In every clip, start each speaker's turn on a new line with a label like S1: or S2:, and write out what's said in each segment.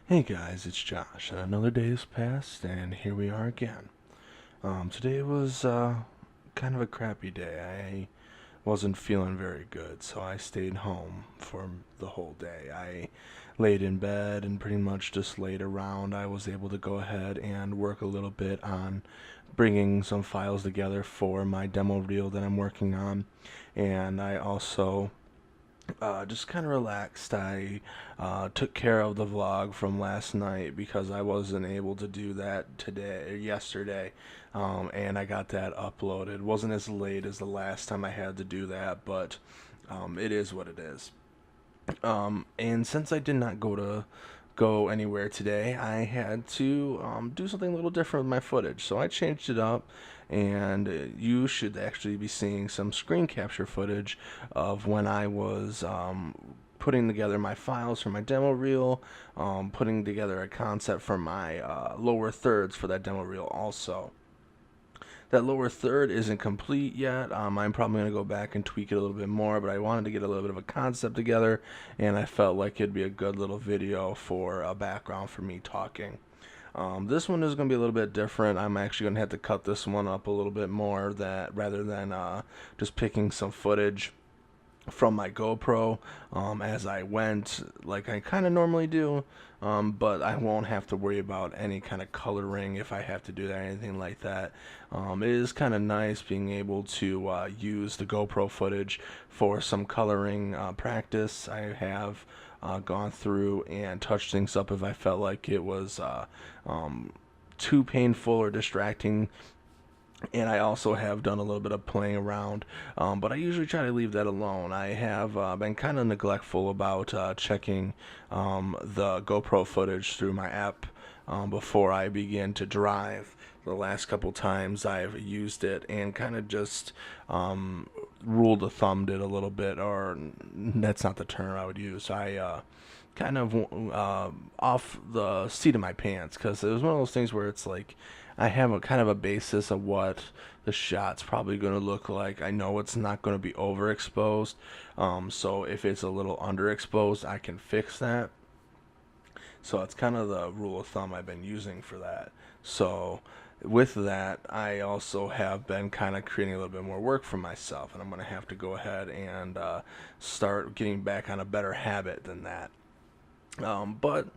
S1: Hey guys, it's Josh, and another day has passed, and here we are again. Today was kind of a crappy day. I wasn't feeling very good, so I stayed home for the whole day. I laid in bed and pretty much just laid around. I was able to go ahead and work a little bit on bringing some files together for my demo reel that I'm working on, and I also just kind of relaxed. I took care of the vlog from last night because I wasn't able to do that today or yesterday, and I got that uploaded. It wasn't as late as the last time I had to do that, but it is what it is. And since I did not go anywhere today, I had to do something a little different with my footage. So I changed it up, and you should actually be seeing some screen capture footage of when I was putting together my files for my demo reel, putting together a concept for my lower thirds for that demo reel also. That lower third isn't complete yet. I'm probably going to go back and tweak it a little bit more, but I wanted to get a little bit of a concept together, and I felt like it'd be a good little video for a background for me talking. This one is going to be a little bit different. I'm actually going to have to cut this one up a little bit more that rather than just picking some footage from my GoPro as I went, like I kind of normally do, but I won't have to worry about any kind of coloring if I have to do that or anything like that. It is kind of nice being able to use the GoPro footage for some coloring practice. I have gone through and touched things up if I felt like it was too painful or distracting, and I also have done a little bit of playing around, but I usually try to leave that alone. I have been kind of neglectful about checking the GoPro footage through my app before I begin to drive. The last couple times I've used it and kind of just ruled the thumbed it a little bit, or that's not the term I would use. I kind of off the seat of my pants because it was one of those things where it's like I have a kind of a basis of what the shot's probably going to look like. I know it's not going to be overexposed, so if it's a little underexposed, I can fix that. So it's kind of the rule of thumb I've been using for that. So with that, I also have been kind of creating a little bit more work for myself, and I'm going to have to go ahead and start getting back on a better habit than that. But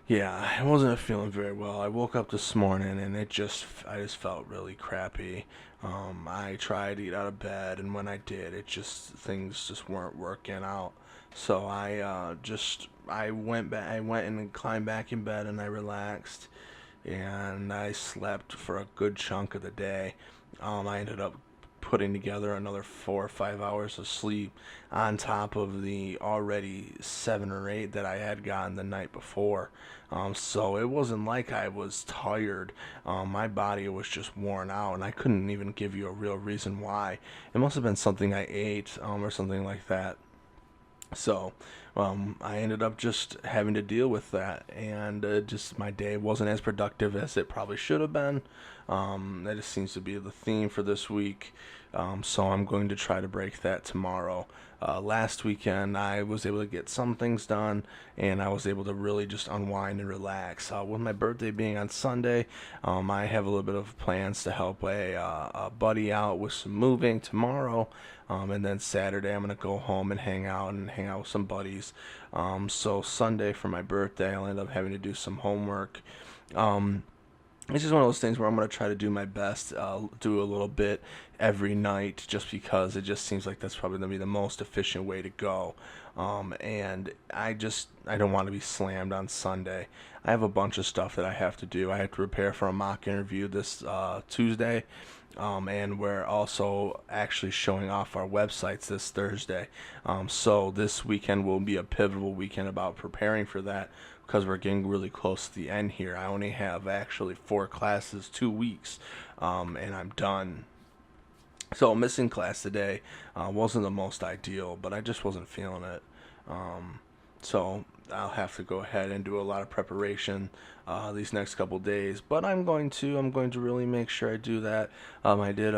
S1: yeah, I wasn't feeling very well. I woke up this morning and I just felt really crappy. I tried to get out of bed, and when I did, things just weren't working out. So I went and climbed back in bed and I relaxed, and I slept for a good chunk of the day. I ended up putting together another 4 or 5 hours of sleep on top of the already 7 or 8 that I had gotten the night before. So it wasn't like I was tired. My body was just worn out, and I couldn't even give you a real reason why. It must have been something I ate or something like that. So I ended up just having to deal with that, and just my day wasn't as productive as it probably should have been. That just seems to be the theme for this week. So I'm going to try to break that tomorrow. Last weekend, I was able to get some things done, and I was able to really just unwind and relax. With my birthday being on Sunday, I have a little bit of plans to help a buddy out with some moving tomorrow. And then Saturday, I'm going to go home and hang out with some buddies. So Sunday for my birthday, I'll end up having to do some homework. It's just one of those things where I'm going to try to do my best, do a little bit every night, just because it just seems like that's probably going to be the most efficient way to go. And I don't want to be slammed on Sunday. I have a bunch of stuff that I have to do. I have to prepare for a mock interview this Tuesday. And we're also actually showing off our websites this Thursday. So this weekend will be a pivotal weekend about preparing for that, because we're getting really close to the end here. I only have actually 4 classes, 2 weeks, and I'm done. So missing class today wasn't the most ideal, but I just wasn't feeling it. So I'll have to go ahead and do a lot of preparation these next couple days. But I'm going to really make sure I do that. I did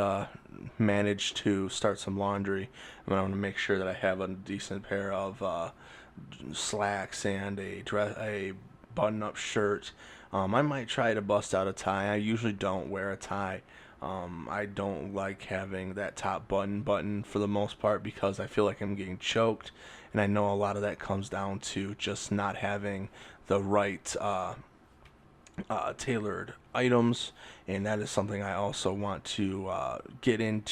S1: manage to start some laundry. I'm going to make sure that I have a decent pair of slacks and a button-up shirt. I might try to bust out a tie. I usually don't wear a tie. I don't like having that top button for the most part because I feel like I'm getting choked, and I know a lot of that comes down to just not having the right tailored items, and that is something I also want to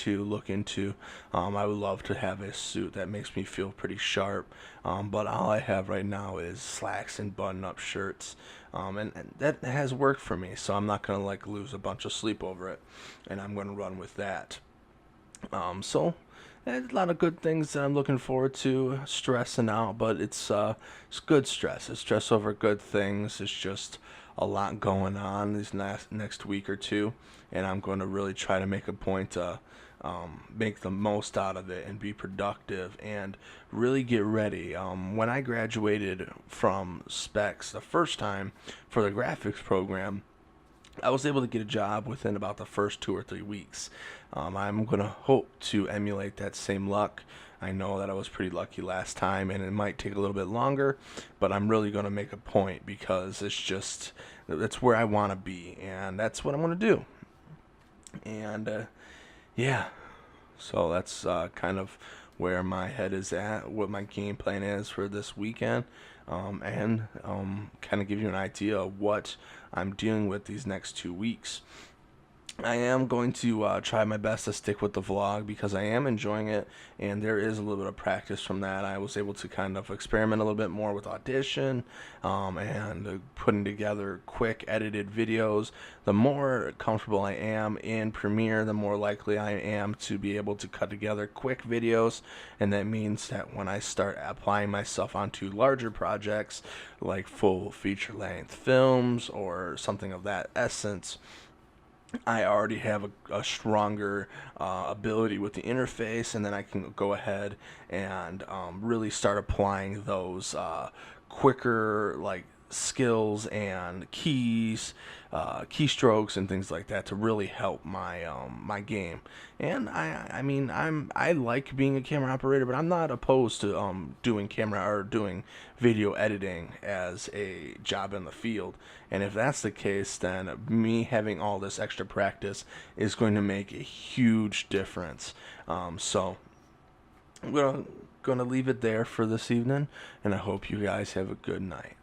S1: look into. I would love to have a suit that makes me feel pretty sharp, but all I have right now is slacks and button-up shirts, and that has worked for me, so I'm not gonna like lose a bunch of sleep over it, and I'm gonna run with that. So there's a lot of good things that I'm looking forward to. Stressing out, but it's good stress. It's stress over good things. It's just a lot going on these next week or two, and I'm going to really try to make a point to make the most out of it and be productive and really get ready. When I graduated from specs the first time for the graphics program, I was able to get a job within about the first 2 or 3 weeks. I'm going to hope to emulate that same luck. I know that I was pretty lucky last time, and it might take a little bit longer, but I'm really going to make a point because that's where I want to be, and that's what I'm going to do. And yeah, so that's kind of where my head is at, what my game plan is for this weekend, and kind of give you an idea of what I'm dealing with these next 2 weeks. I am going to try my best to stick with the vlog because I am enjoying it, and there is a little bit of practice from that. I was able to kind of experiment a little bit more with Audition, and putting together quick edited videos. The more comfortable I am in Premiere, the more likely I am to be able to cut together quick videos, and that means that when I start applying myself onto larger projects like full feature-length films or something of that essence, I already have a stronger ability with the interface, and then I can go ahead and really start applying those quicker like skills and keystrokes and things like that to really help my game. And I mean I like being a camera operator, but I'm not opposed to doing camera or doing video editing as a job in the field. And if that's the case, then me having all this extra practice is going to make a huge difference. So I'm gonna leave it there for this evening, and I hope you guys have a good night.